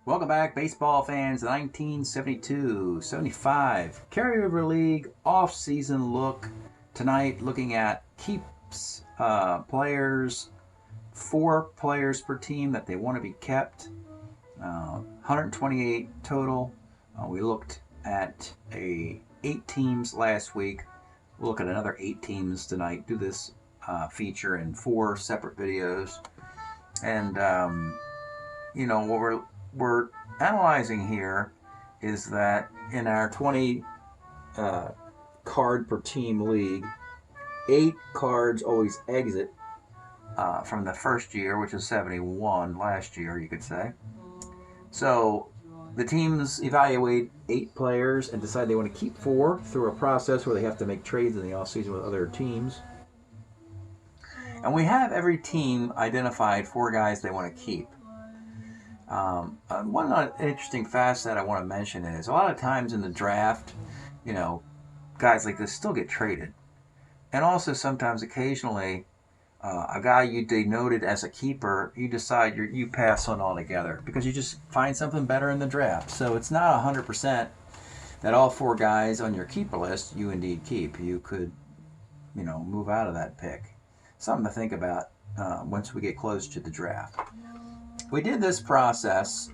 Welcome back, baseball fans. 1972-75 Carryover League off-season look. Tonight, looking at keeps players, 4 players per team that they want to be kept. 128 total. We looked at 8 teams last week. We'll look at another 8 teams tonight. Do this feature in 4 separate videos. And what we're analyzing here is that in our 20 card per team league, 8 cards always exit from the first year, which is 71 last year, you could say. So the teams evaluate 8 players and decide they want to keep 4 through a process where they have to make trades in the offseason with other teams. And we have every team identified 4 guys they want to keep. One interesting facet I want to mention is a lot of times in the draft, guys like this still get traded. And also sometimes occasionally, a guy you denoted as a keeper, you decide you pass on altogether because you just find something better in the draft. So it's not 100% that all 4 guys on your keeper list you indeed keep. You could, move out of that pick. Something to think about once we get close to the draft. We did this process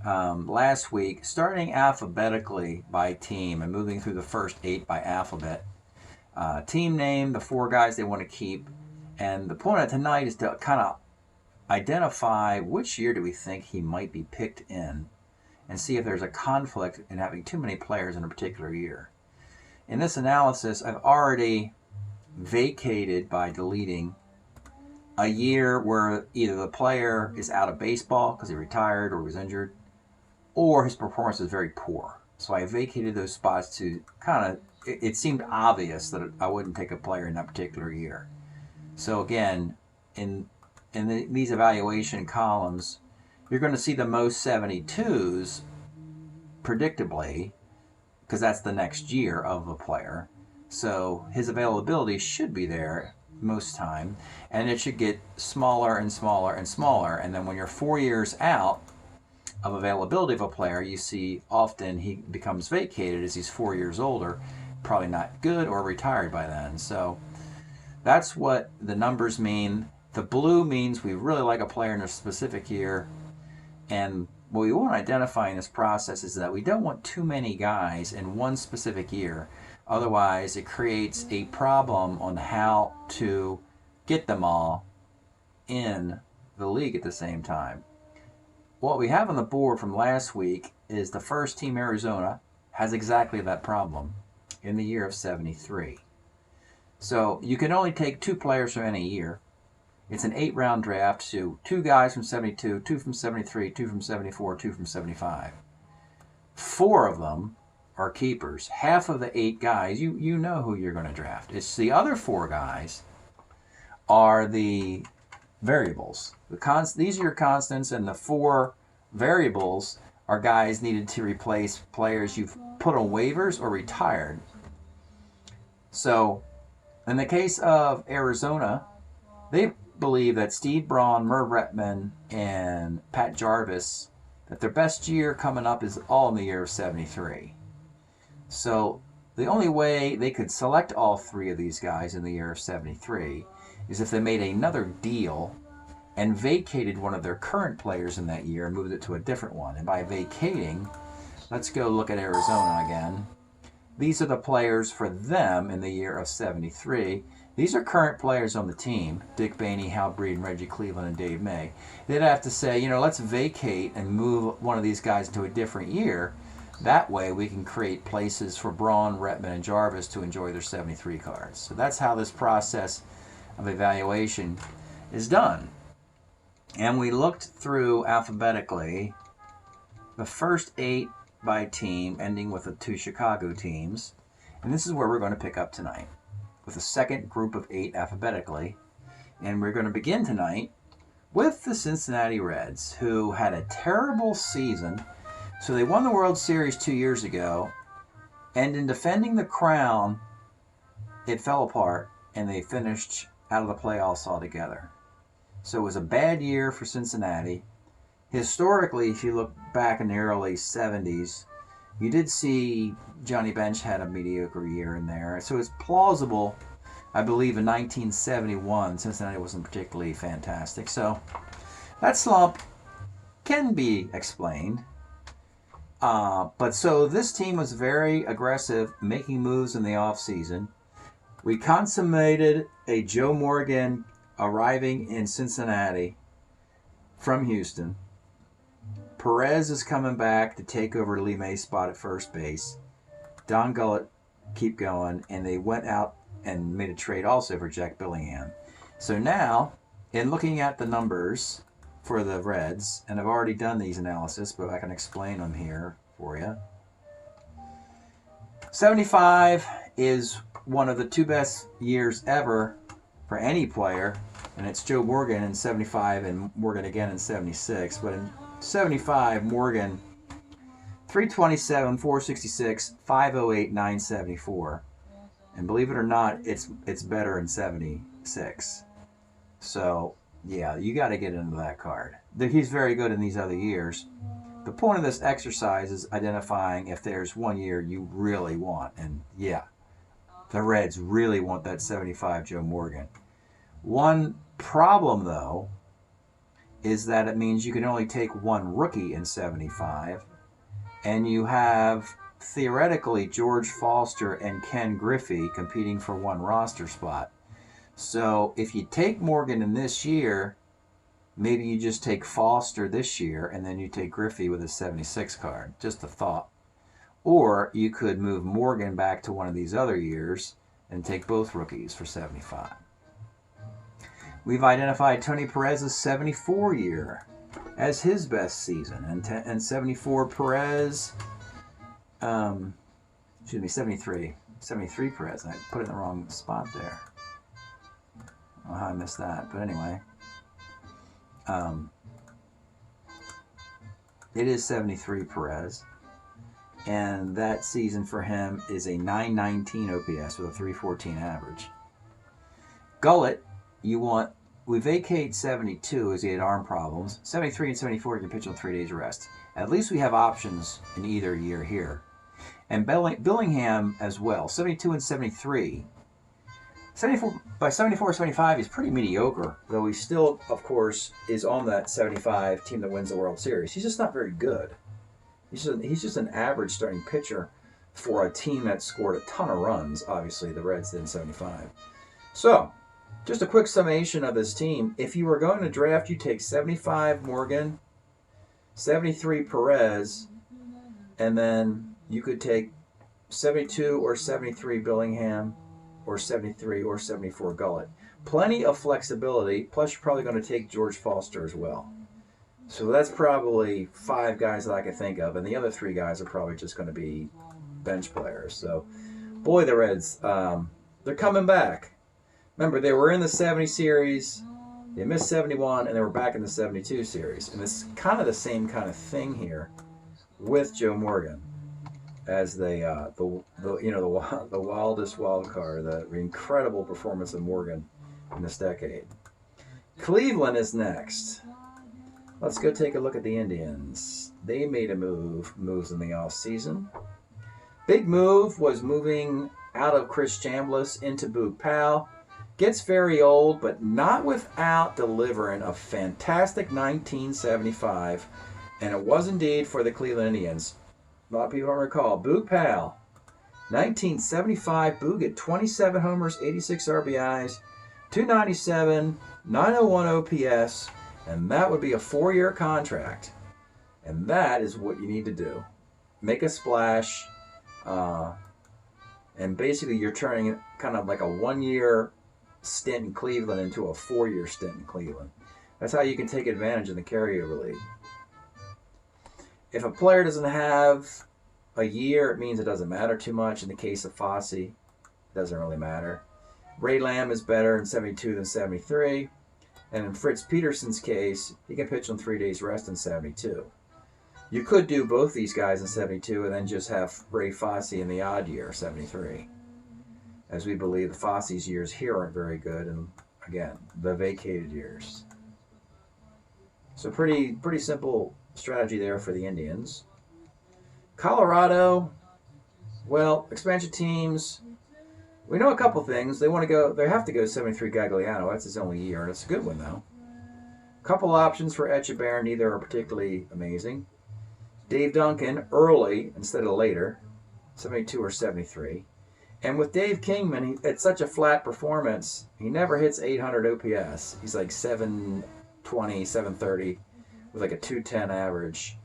last week, starting alphabetically by team and moving through the first 8 by alphabet. Team name, the 4 guys they want to keep, and the point of tonight is to kind of identify which year do we think he might be picked in and see if there's a conflict in having too many players in a particular year. In this analysis, I've already vacated by deleting a year where either the player is out of baseball because he retired or was injured, or his performance is very poor. So I vacated those spots to it seemed obvious that I wouldn't take a player in that particular year. So again, in these evaluation columns, you're going to see the most 72s, predictably, because that's the next year of the player. So his availability should be there most time, and it should get smaller and smaller and smaller. And then when you're 4 years out of availability of a player, you see often he becomes vacated as he's 4 years older, probably not good or retired by then. So that's what the numbers mean. The blue means we really like a player in a specific year, and what we want to identify in this process is that we don't want too many guys in one specific year. Otherwise, it creates a problem on how to get them all in the league at the same time. What we have on the board from last week is the first team, Arizona, has exactly that problem in the year of 73. So you can only take 2 players from any year. It's an 8-round draft, so 2 guys from 72, 2 from 73, 2 from 74, 2 from 75. 4 of them are keepers. Half of the 8 guys, you know who you're going to draft. It's the other 4 guys are the variables. These are your constants, and the 4 variables are guys needed to replace players you've put on waivers or retired. So in the case of Arizona, they believe that Steve Braun, Merv Retman, and Pat Jarvis, that their best year coming up is all in the year of 73. So the only way they could select all 3 of these guys in the year of 73 is if they made another deal and vacated one of their current players in that year and moved it to a different one. And by vacating, let's go look at Arizona again. These are the players for them in the year of 73. These are current players on the team: Dick Bainey, Hal Breeden, Reggie Cleveland, and Dave May. They'd have to say, let's vacate and move one of these guys into a different year. That way we can create places for Braun, Retman, and Jarvis to enjoy their 73 cards. So that's how this process of evaluation is done. And we looked through alphabetically the first 8 by team, ending with the 2 Chicago teams. And this is where we're going to pick up tonight, with a second group of 8 alphabetically. And we're going to begin tonight with the Cincinnati Reds, who had a terrible season. So they won the World Series 2 years ago, and in defending the crown, it fell apart, and they finished out of the playoffs altogether. So it was a bad year for Cincinnati. historically, if you look back in the early 70s, you did see Johnny Bench had a mediocre year in there. So it's plausible, I believe, in 1971, Cincinnati wasn't particularly fantastic. So that slump can be explained. But so this team was very aggressive, making moves in the offseason. We consummated a Joe Morgan arriving in Cincinnati from Houston. Perez is coming back to take over Lee May's spot at first base. Don Gullett keep going, and they went out and made a trade also for Jack Billingham. So now, in looking at the numbers for the Reds, and I've already done these analysis, but I can explain them here for you. 75 is one of the two best years ever for any player, and it's Joe Morgan in 75 and Morgan again in 76. But in 75, Morgan 327, 466, 508, 974. And believe it or not, it's better in 76. So, yeah, you got to get into that card. He's very good in these other years. The point of this exercise is identifying if there's one year you really want. And, yeah, the Reds really want that 75 Joe Morgan. One problem, though, is that it means you can only take one rookie in 75. And you have, theoretically, George Foster and Ken Griffey competing for one roster spot. So if you take Morgan in this year, maybe you just take Foster this year and then you take Griffey with a 76 card. Just a thought. Or you could move Morgan back to one of these other years and take both rookies for 75. We've identified Tony Perez's 74 year as his best season, and 74 Perez, 73 Perez. I put it in the wrong spot there. I don't know how I missed that, but anyway, it is 73 Perez, and that season for him is a 919 OPS with a 314 average. Gullett, we vacate 72 as he had arm problems. 73 and 74 can pitch on 3 days rest. At least we have options in either year here. And Billingham as well. 72 and 73. 74-75, he's pretty mediocre, though he still, of course, is on that 75 team that wins the World Series. He's just not very good. He's just an average starting pitcher for a team that scored a ton of runs. Obviously, the Reds did in 75. So, just a quick summation of this team. If you were going to draft, you take 75 Morgan, 73 Perez, and then you could take 72 or 73 Billingham, or 73 or 74 Gullett. Plenty of flexibility, plus you're probably going to take George Foster as well. So that's probably 5 guys that I can think of, and the other 3 guys are probably just going to be bench players. So, boy, the Reds, they're coming back. Remember, they were in the 70 series, they missed 71, and they were back in the 72 series. And it's kind of the same kind of thing here with Joe Morgan as the wildest wild card, the incredible performance of Morgan in this decade. Cleveland is next. Let's go take a look at the Indians. They made moves in the offseason. Big move was moving out of Chris Chambliss into Boog Powell. Gets very old, but not without delivering a fantastic 1975, and it was indeed for the Cleveland Indians. A lot of people don't recall. Boog Powell, 1975, Boog at 27 homers, 86 RBIs, 297, 901 OPS, and that would be a 4-year contract. And that is what you need to do. Make a splash, and basically you're turning kind of like a 1-year stint in Cleveland into a 4-year stint in Cleveland. That's how you can take advantage of the carryover league. If a player doesn't have a year, it means it doesn't matter too much. In the case of Fosse, it doesn't really matter. Ray Lamb is better in 72 than 73. And in Fritz Peterson's case, he can pitch on 3 days rest in 72. You could do both these guys in 72 and then just have Ray Fosse in the odd year, 73. As we believe the Fosse's years here aren't very good, and again, the vacated years. So pretty simple strategy there for the Indians. Colorado, well, expansion teams. We know a couple things. They have to go 73 Gagliano. That's his only year, and it's a good one though. Couple options for Etchebarren, neither are particularly amazing. Dave Duncan early instead of later, 72 or 73. And with Dave Kingman, it's such a flat performance. He never hits 800 OPS. He's like 720, 730 with like a 210 average.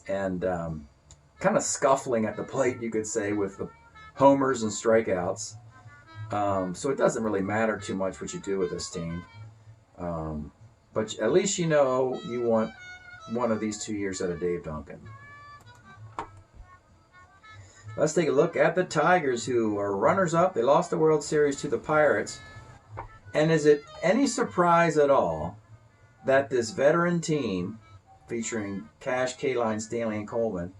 And kind of scuffling at the plate, you could say, with the homers and strikeouts. So it doesn't really matter too much what you do with this team. But at least you know you want one of these 2 years out of Dave Duncan. Let's take a look at the Tigers, who are runners-up. They lost the World Series to the Pirates. And is it any surprise at all that this veteran team, featuring Cash, Kaline, Stanley, and Coleman,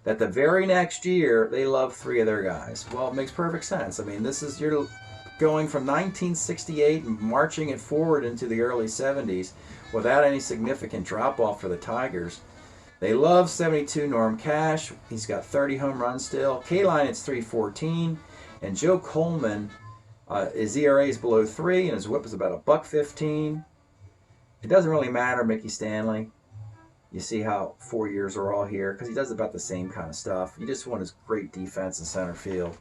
that the very next year they love 3 of their guys? Well, it makes perfect sense. I mean, you're going from 1968 and marching it forward into the early 70s without any significant drop-off for the Tigers. They love 72 Norm Cash. He's got 30 home runs still. Kaline, it's 314. And Joe Coleman, his ERA is below 3, and his whip is about $1.15. It doesn't really matter, Mickey Stanley. You see how 4 years are all here, because he does about the same kind of stuff. You just want his great defense in center field.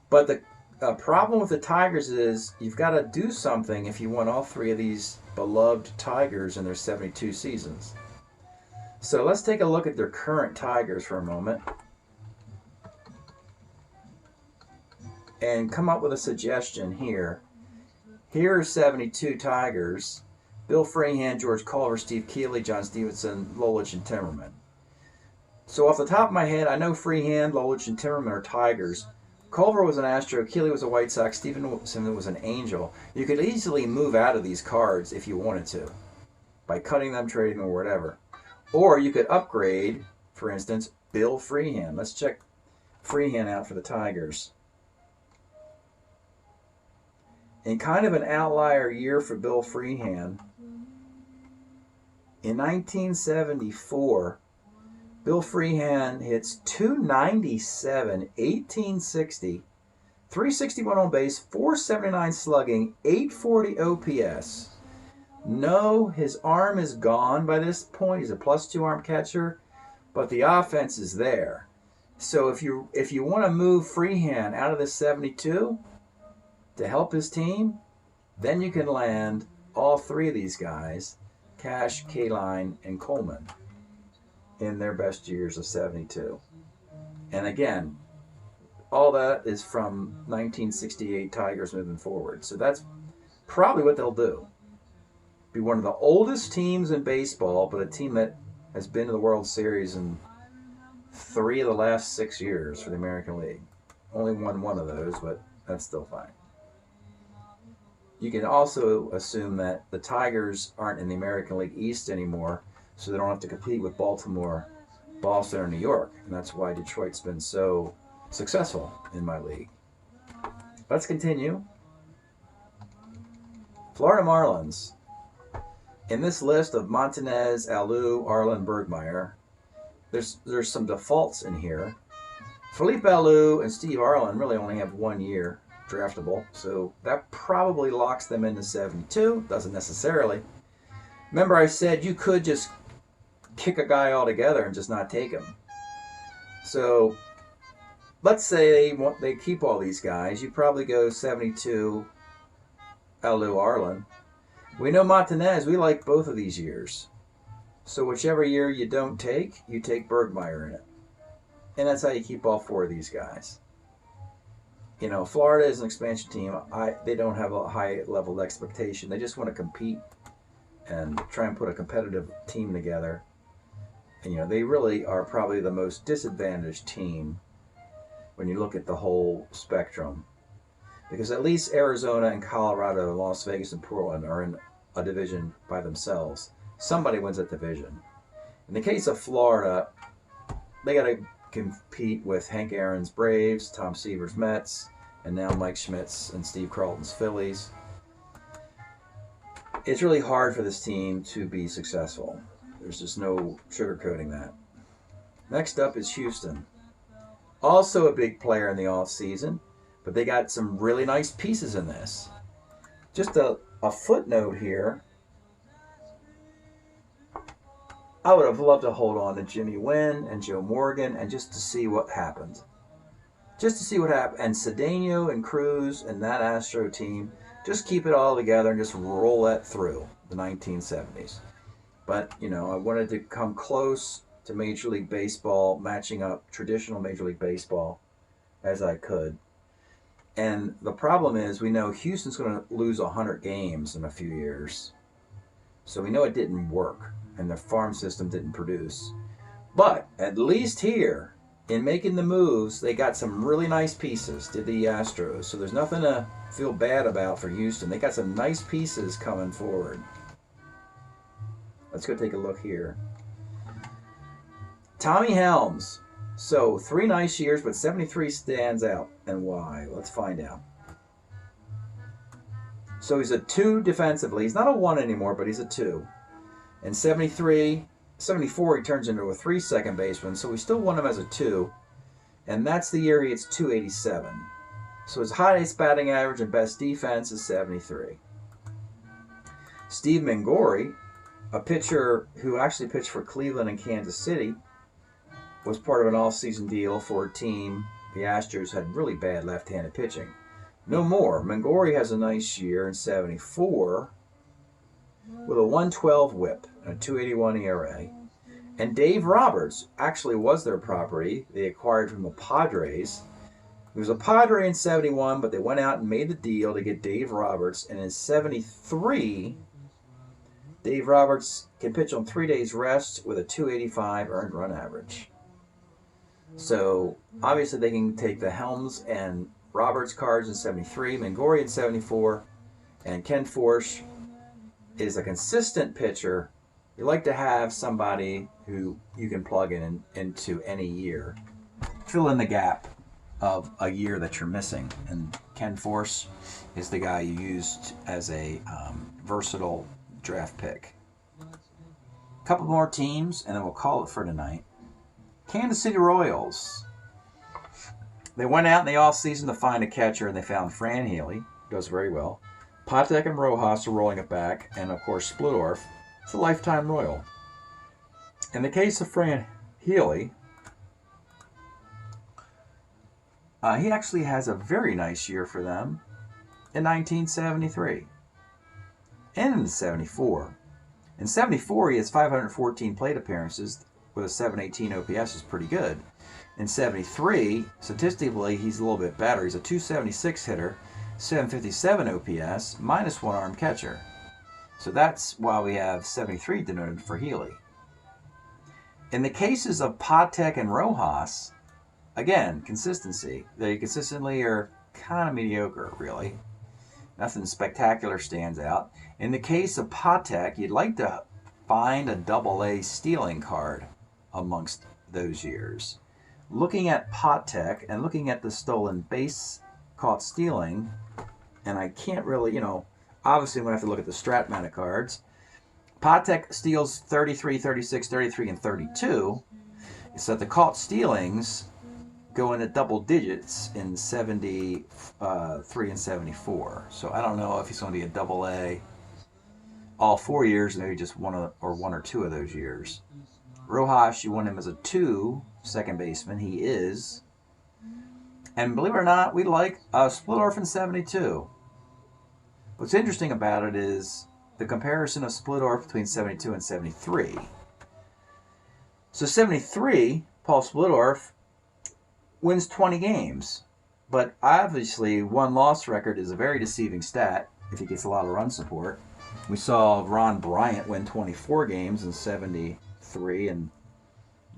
But the problem with the Tigers is you've got to do something if you want all 3 of these beloved Tigers in their 72 seasons. So let's take a look at their current Tigers for a moment and come up with a suggestion here. Here are 72 Tigers: Bill Freehan, George Culver, Steve Keeley, John Stevenson, Lolich, and Timmerman. So off the top of my head, I know Freehan, Lolich, and Timmerman are Tigers. Culver was an Astro, Keeley was a White Sox, Stevenson was an Angel. You could easily move out of these cards if you wanted to, by cutting them, trading them, or whatever. Or you could upgrade, for instance, Bill Freehan. Let's check Freehan out for the Tigers. In kind of an outlier year for Bill Freehan, in 1974, Bill Freehan hits 297, 1860, 361 on base, 479 slugging, 840 OPS. No, his arm is gone by this point. He's a +2 arm catcher, but the offense is there. So if you want to move Freehan out of the 72 to help his team, then you can land all 3 of these guys, Cash, Kaline, and Coleman, in their best years of 72. And again, all that is from 1968 Tigers moving forward. So that's probably what they'll do. Be one of the oldest teams in baseball, but a team that has been to the World Series in 3 of the last 6 years for the American League. Only won 1 of those, but that's still fine. You can also assume that the Tigers aren't in the American League East anymore, so they don't have to compete with Baltimore, Boston, or New York. And that's why Detroit's been so successful in my league. Let's continue. Florida Marlins. In this list of Montanez, Alou, Arlen, Bergmeyer, there's some defaults in here. Felipe Alou and Steve Arlen really only have 1 year draftable, so that probably locks them into 72. Doesn't necessarily. Remember, I said you could just kick a guy altogether and just not take him. So let's say they keep all these guys. You probably go 72 Alou, Arlen. We know Montanez, we like both of these years. So whichever year you don't take, you take Bergmeyer in it. And that's how you keep all 4 of these guys. You know, Florida is an expansion team. They don't have a high level of expectation. They just want to compete and try and put a competitive team together. And, you know, they really are probably the most disadvantaged team when you look at the whole spectrum. Because at least Arizona and Colorado, Las Vegas and Portland are in a division by themselves. Somebody wins that division. In the case of Florida, they got to compete with Hank Aaron's Braves, Tom Seaver's Mets, and now Mike Schmidt's and Steve Carlton's Phillies. it's really hard for this team to be successful. There's just no sugarcoating that. Next up is Houston. Also a big player in the offseason, but they got some really nice pieces in this. Just a footnote here. I would have loved to hold on to Jimmy Wynn and Joe Morgan and just to see what happened. Just to see what happened. And Cedeno and Cruz and that Astro team, just keep it all together and just roll that through the 1970s. But, you know, I wanted to come close to Major League Baseball, matching up traditional Major League Baseball as I could. And the problem is we know Houston's going to lose 100 games in a few years. So we know it didn't work and the farm system didn't produce. But at least here, in making the moves, they got some really nice pieces, did the Astros. So there's nothing to feel bad about for Houston. They got some nice pieces coming forward. Let's go take a look here. Tommy Helms. So 3 nice years, but 73 stands out. And why? Let's find out. So he's a 2 defensively. He's not a 1 anymore, but he's a 2. And 74, he turns into a 3 second baseman. So we still want him as a 2. And that's the year he hits 287. So his highest batting average and best defense is 73. Steve Mangori, a pitcher who actually pitched for Cleveland and Kansas City, was part of an all-season deal for a team. The Astros had really bad left-handed pitching. No more. Mangori has a nice year in 74 with a 112 whip and a 281 ERA. And Dave Roberts actually was their property. They acquired from the Padres. He was a Padre in 71, but they went out and made the deal to get Dave Roberts. And in 73, Dave Roberts can pitch on 3 days rest with a 285 earned run average. So obviously they can take the Helms and Roberts cards in 73, Mangori in 74, and Ken Forsch is a consistent pitcher. You like to have somebody who you can plug in into any year. Fill in the gap of a year that you're missing. And Ken Forsch is the guy you used as a versatile draft pick. A couple more teams, and then we'll call it for tonight. Kansas City Royals. They went out in the offseason to find a catcher, and they found Fran Healy. Does very well. Patek and Rojas are rolling it back, and of course Splittorff. It's a lifetime Royal. In the case of Fran Healy, he actually has a very nice year for them in 1973 and in 74. In 74, he has 514 plate appearances with a 718 OPS, is pretty good. In 73, statistically, he's a little bit better. He's a 276 hitter, 757 OPS, minus 1 arm catcher. So that's why we have 73 denoted for Healy. In the cases of Patek and Rojas, again, consistency. They consistently are kind of mediocre, really. Nothing spectacular stands out. In the case of Patek, you'd like to find a AA stealing card amongst those years. Looking at Patek and looking at the stolen base caught stealing, and I can't really, obviously I'm going to have to look at the Strat-O-Matic cards. Patek steals 33, 36, 33, and 32. So the caught stealings go into double digits in 73 and 74. So I don't know if he's going to be a AA all 4 years, maybe just one or two of those years. Rojas, you want him as a 2 second baseman. He is. And believe it or not, we like Splittorff in 72. What's interesting about it is the comparison of Splittorff between 72 and 73. So 73, Paul Splittorff wins 20 games. But obviously, 1-loss record is a very deceiving stat if he gets a lot of run support. We saw Ron Bryant win 24 games in 73, and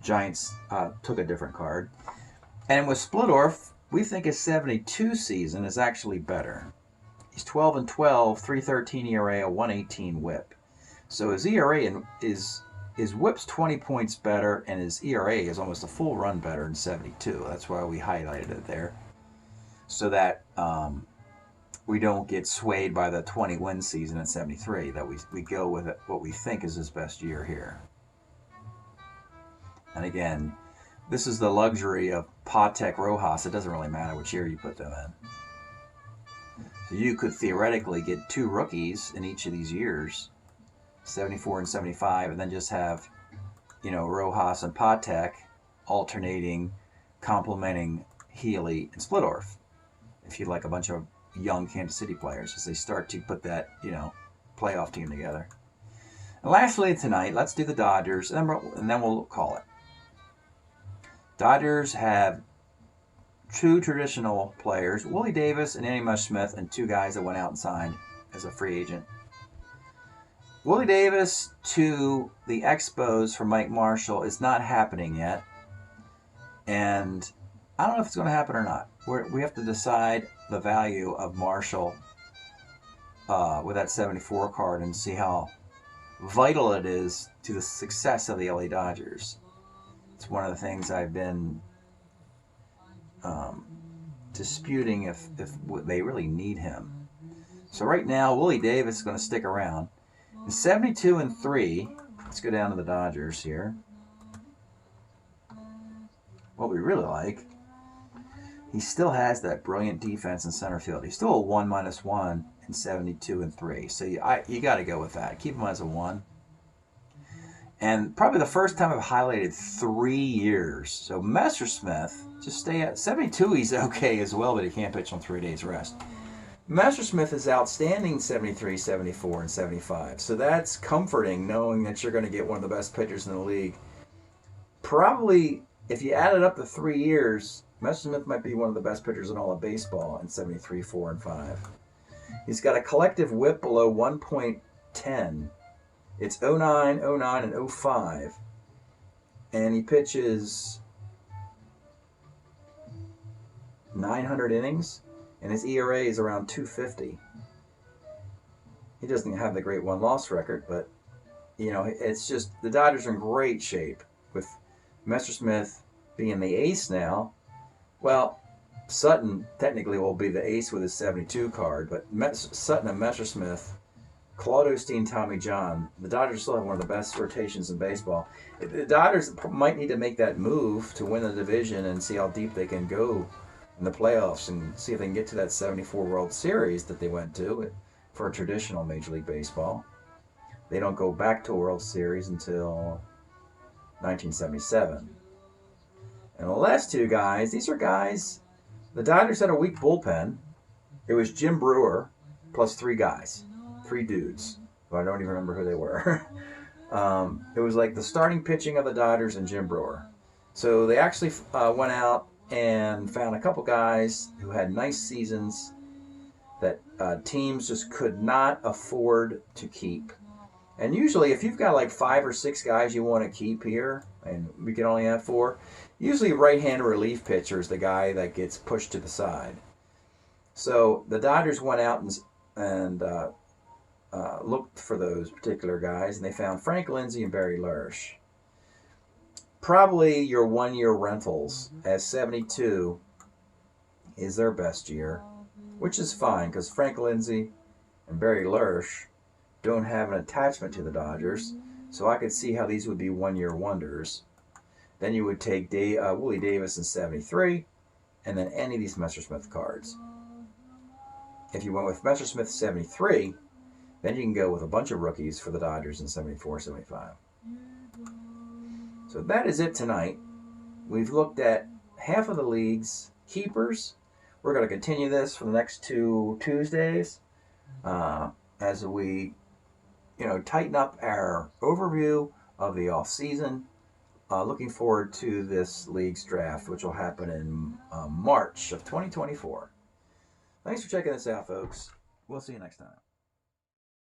Giants took a different card. And with Splittorff, we think his 72 season is actually better. He's 12-12, 3.13 ERA, a 1.18 WHIP. So his ERA his WHIP's 20 points better, and his ERA is almost a full run better in 72. That's why we highlighted it there. So that we don't get swayed by the 20-win season in 73, that we go with it, what we think is his best year here. And again, this is the luxury of Patek Rojas. It doesn't really matter which year you put them in. So you could theoretically get 2 rookies in each of these years, 74 and 75, and then just have, Rojas and Patek alternating, complementing Healy and Splittorff, if you like a bunch of young Kansas City players as they start to put that, playoff team together. And lastly tonight, let's do the Dodgers, and then we'll call it. Dodgers have 2 traditional players, Willie Davis and Andy Messersmith, and 2 guys that went out and signed as a free agent. Willie Davis to the Expos for Mike Marshall is not happening yet. And I don't know if it's going to happen or not. We have to decide the value of Marshall with that 74 card and see how vital it is to the success of the LA Dodgers. It's one of the things I've been disputing if they really need him. So right now, Willie Davis is going to stick around. 72 and 3. Let's go down to the Dodgers here. What we really like, he still has that brilliant defense in center field. He's still a 1-1 in 72 and 3. So you got to go with that. Keep him as a 1. And probably the first time I've highlighted 3 years. So Messersmith, just stay at 72. He's okay as well, but he can't pitch on 3 days rest. Messersmith is outstanding 73, 74, and 75. So that's comforting, knowing that you're going to get one of the best pitchers in the league. Probably, if you added up the 3 years, Messersmith might be one of the best pitchers in all of baseball in 73, 4, and 5. He's got a collective whip below 1.10. It's 09, 09, and 05. And he pitches 900 innings. And his ERA is around 250. He doesn't have the great win-loss record, but, it's just the Dodgers are in great shape with Messersmith being the ace now. Well, Sutton technically will be the ace with his 72 card, but Sutton and Messersmith, Claude Osteen, Tommy John, the Dodgers still have one of the best rotations in baseball. The Dodgers might need to make that move to win the division and see how deep they can go in the playoffs and see if they can get to that 74 World Series that they went to for a traditional Major League Baseball. They don't go back to a World Series until 1977. And the last 2 guys, these are guys, the Dodgers had a weak bullpen. It was Jim Brewer plus 3 guys, 3 dudes, who I don't even remember who they were. It was like the starting pitching of the Dodgers and Jim Brewer. So they actually went out and found a couple guys who had nice seasons that teams just could not afford to keep. And usually if you've got like 5 or 6 guys you want to keep here, and we can only have 4, usually right-hand relief pitcher is the guy that gets pushed to the side. So the Dodgers went out and looked for those particular guys, and they found Frank Lindsay and Barry Lersch. Probably your 1-year rentals, as 72 is their best year, which is fine because Frank Lindsay and Barry Lersch don't have an attachment to the Dodgers, so I could see how these would be 1-year wonders. Then you would take Willie Davis in 73, and then any of these Messersmith cards. If you went with Messersmith 73, then you can go with a bunch of rookies for the Dodgers in 74, 75. So that is it tonight. We've looked at half of the league's keepers. We're going to continue this for the next 2 Tuesdays as we, tighten up our overview of the off season. Looking forward to this league's draft, which will happen in March of 2024. Thanks for checking this out, folks. We'll see you next time.